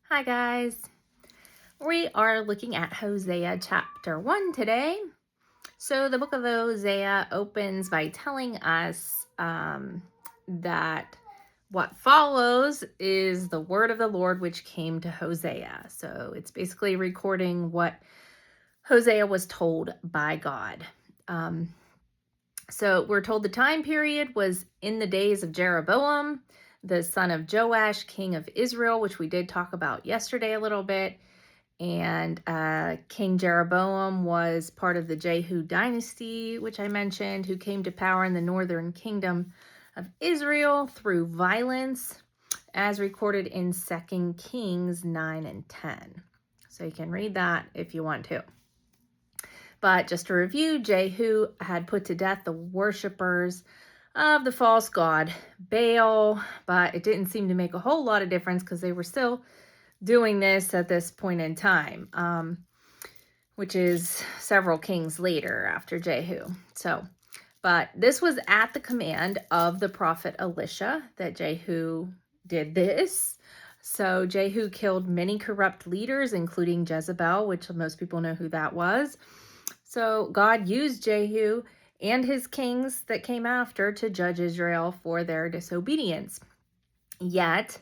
Hi guys. We are looking at Hosea chapter 1 today. So the book of Hosea opens by telling us that what follows is the word of the Lord which came to Hosea. So it's basically recording what Hosea was told by God. So we're told the time period was in the days of Jeroboam, the son of Joash, king of Israel, which we did talk about yesterday a little bit. And King Jeroboam was part of the Jehu dynasty, which I mentioned, who came to power in the northern kingdom of Israel through violence, as recorded in 2 Kings 9 and 10. So you can read that if you want to. But just to review, Jehu had put to death the worshippers of the false god Baal, but it didn't seem to make a whole lot of difference because they were still doing this at this point in time, which is several kings later after Jehu. But this was at the command of the prophet Elisha that Jehu did this. So Jehu killed many corrupt leaders, including Jezebel, which most people know who that was. So God used Jehu and his kings that came after to judge Israel for their disobedience. Yet,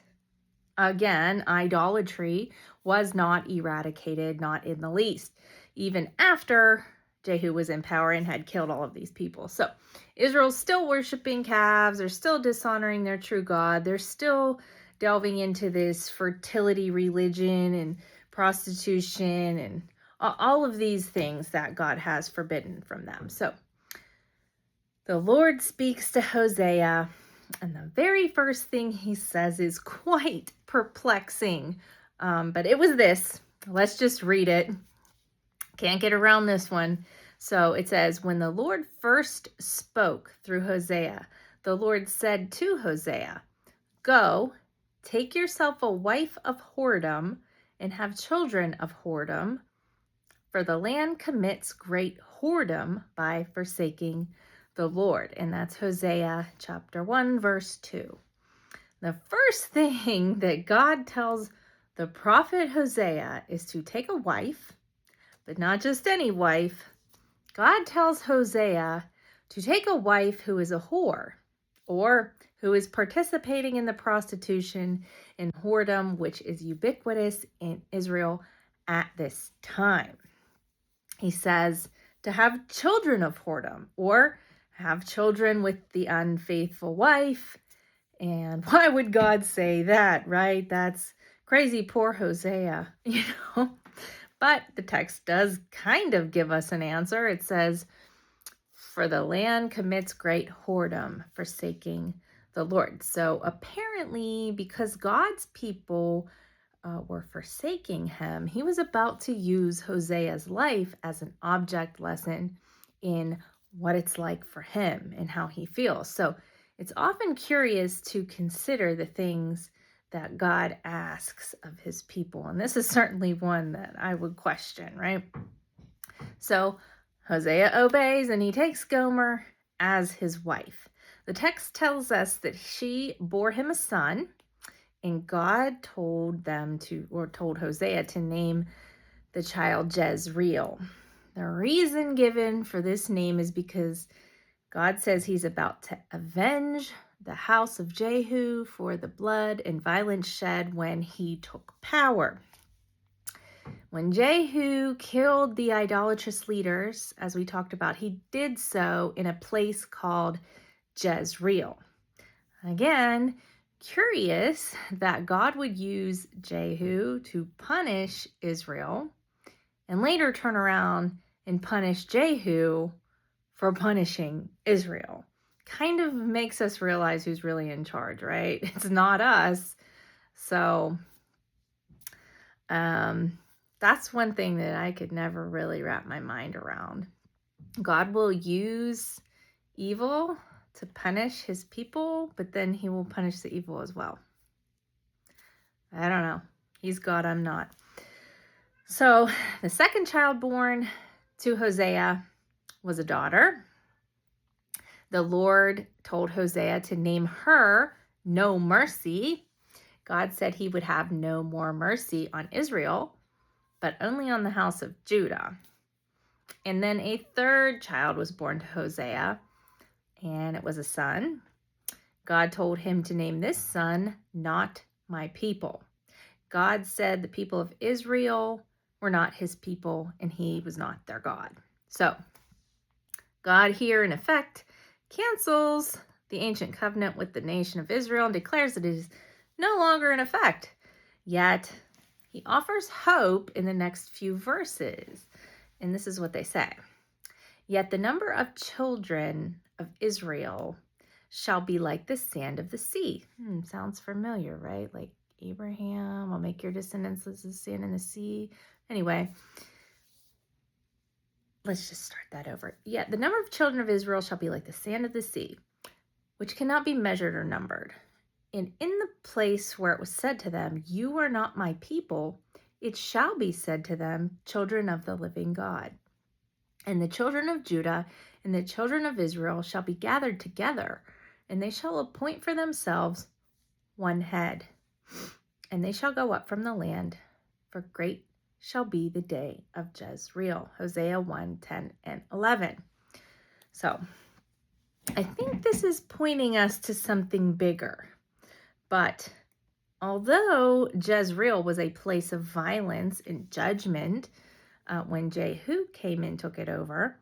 again, idolatry was not eradicated, not in the least, even after Jehu was in power and had killed all of these people. So Israel's still worshiping calves. They're still dishonoring their true God. They're still delving into this fertility religion and prostitution and all of these things that God has forbidden from them. So the Lord speaks to Hosea, and the very first thing he says is quite perplexing. But it was this. Let's just read it. Can't get around this one. So it says, when the Lord first spoke through Hosea, the Lord said to Hosea, go, take yourself a wife of whoredom and have children of whoredom, for the land commits great whoredom by forsaking the Lord. And that's Hosea chapter 1, verse 2. The first thing that God tells the prophet Hosea is to take a wife, but not just any wife. God tells Hosea to take a wife who is a whore, or who is participating in the prostitution and whoredom, which is ubiquitous in Israel at this time. He says to have children of whoredom, or have children with the unfaithful wife. And why would God say that, right? That's crazy, poor Hosea, But the text does kind of give us an answer. It says, for the land commits great whoredom, forsaking the Lord. So apparently, because God's people were forsaking him, he was about to use Hosea's life as an object lesson in what it's like for him and how he feels. So it's often curious to consider the things that God asks of his people. And this is certainly one that I would question, right? So Hosea obeys and he takes Gomer as his wife. The text tells us that she bore him a son, and God told Hosea to name the child Jezreel. The reason given for this name is because God says he's about to avenge the house of Jehu for the blood and violence shed when he took power. When Jehu killed the idolatrous leaders, as we talked about, he did so in a place called Jezreel. Again, curious that God would use Jehu to punish Israel and later turn around and punish Jehu for punishing Israel. Kind of makes us realize who's really in charge, right? It's not us. So that's one thing that I could never really wrap my mind around. God will use evil to punish his people, but then he will punish the evil as well. I don't know. He's God, I'm not. So the second child born to Hosea was a daughter. The Lord told Hosea to name her No Mercy. God said he would have no more mercy on Israel, but only on the house of Judah. And then a third child was born to Hosea, and it was a son. God told him to name this son, Not My People. God said the people of Israel were not his people, and he was not their God. So, God here, in effect, cancels the ancient covenant with the nation of Israel and declares that it is no longer in effect. Yet, he offers hope in the next few verses. And this is what they say. Yet the number of children of Israel shall be like the sand of the sea. Sounds familiar, right? Like Abraham, I'll make your descendants as the sand in the sea. Anyway, let's just start that over. Yet the number of children of Israel shall be like the sand of the sea, which cannot be measured or numbered. And in the place where it was said to them, you are not my people, it shall be said to them, children of the living God. And the children of Judah and the children of Israel shall be gathered together, and they shall appoint for themselves one head. And they shall go up from the land, for great shall be the day of Jezreel. Hosea 1, 10, and 11. So, I think this is pointing us to something bigger. But although Jezreel was a place of violence and judgment, when Jehu came and took it over,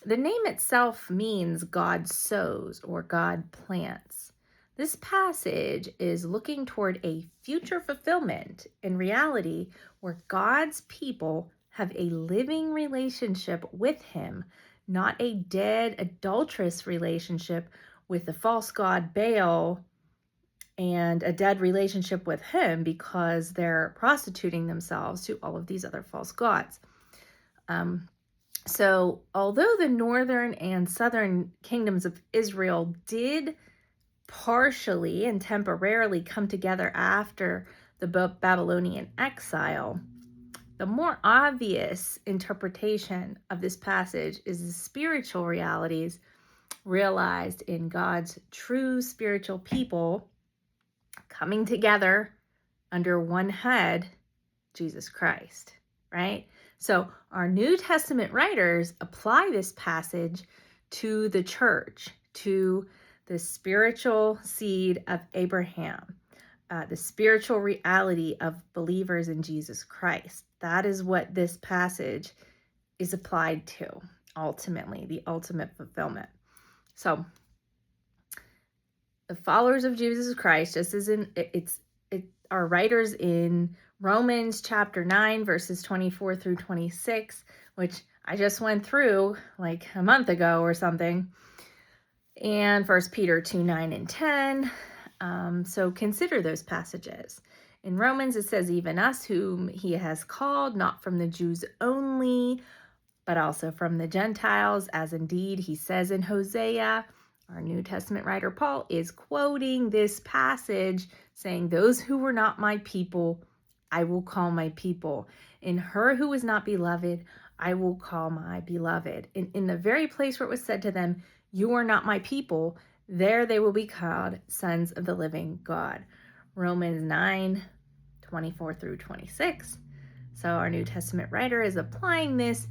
the name itself means God sows or God plants. This passage is looking toward a future fulfillment in reality where God's people have a living relationship with him, not a dead, adulterous relationship with the false god Baal and a dead relationship with him because they're prostituting themselves to all of these other false gods. So although the northern and southern kingdoms of Israel did partially and temporarily come together after the Babylonian exile, the more obvious interpretation of this passage is the spiritual realities realized in God's true spiritual people coming together under one head, Jesus Christ, right? So our New Testament writers apply this passage to the church, to the spiritual seed of Abraham, the spiritual reality of believers in Jesus Christ. That is what this passage is applied to, ultimately, the ultimate fulfillment. So the followers of Jesus Christ, just as in our writers in Romans chapter 9, verses 24 through 26, which I just went through like a month ago or something, and 1 Peter 2, 9 and 10. So consider those passages. In Romans, it says, even us whom he has called, not from the Jews only, but also from the Gentiles, as indeed he says in Hosea. Our New Testament writer Paul is quoting this passage saying, those who were not my people, I will call my people. In her who was not beloved, I will call my beloved. In the very place where it was said to them, you are not my people, there they will be called sons of the living God. Romans 9, 24 through 26. So our New Testament writer is applying this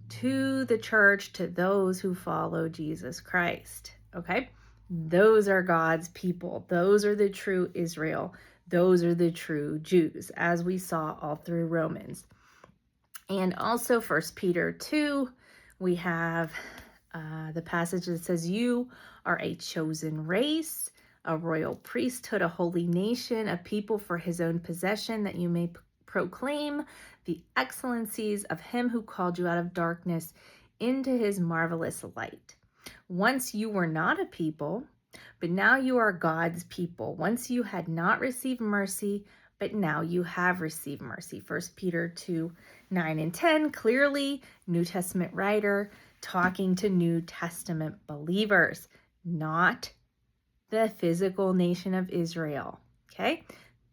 to the church, to those who follow Jesus Christ. Okay, those are God's people. Those are the true Israel. Those are the true Jews, as we saw all through Romans. And also 1 Peter 2, we have the passage that says, you are a chosen race, a royal priesthood, a holy nation, a people for his own possession, that you may proclaim the excellencies of him who called you out of darkness into his marvelous light. Once you were not a people, but now you are God's people. Once you had not received mercy, but now you have received mercy. 1 Peter 2, 9 and 10, clearly New Testament writer talking to New Testament believers, not the physical nation of Israel, okay?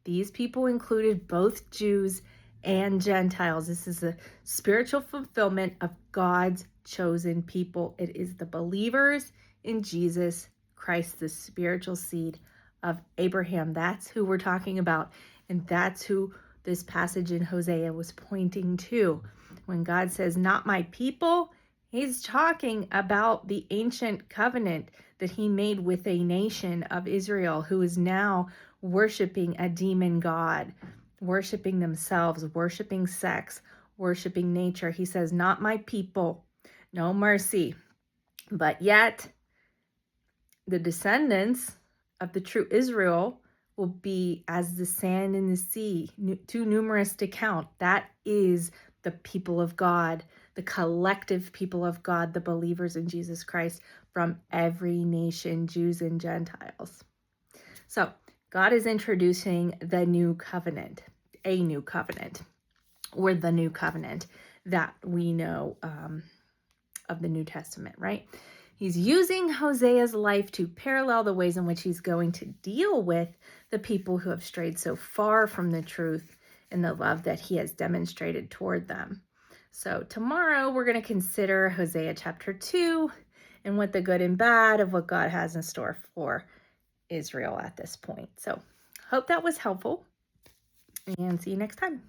These people included both Jews and Gentiles. This is a spiritual fulfillment of God's chosen people. It is the believers in Jesus Christ, the spiritual seed of Abraham. That's who we're talking about. And that's who this passage in Hosea was pointing to. When God says, not my people, he's talking about the ancient covenant that he made with a nation of Israel who is now worshiping a demon god, worshiping themselves, worshiping sex, worshiping nature. He says, not my people, no mercy. But yet, the descendants of the true Israel will be as the sand in the sea, too numerous to count. That is the people of God, the collective people of God, the believers in Jesus Christ from every nation, Jews and Gentiles. So God is introducing the new covenant, a new covenant, or the new covenant that we know of the New Testament, right? He's using Hosea's life to parallel the ways in which he's going to deal with the people who have strayed so far from the truth and the love that he has demonstrated toward them. So tomorrow we're going to consider Hosea chapter 2 and what the good and bad of what God has in store for Israel at this point. So hope that was helpful, and see you next time.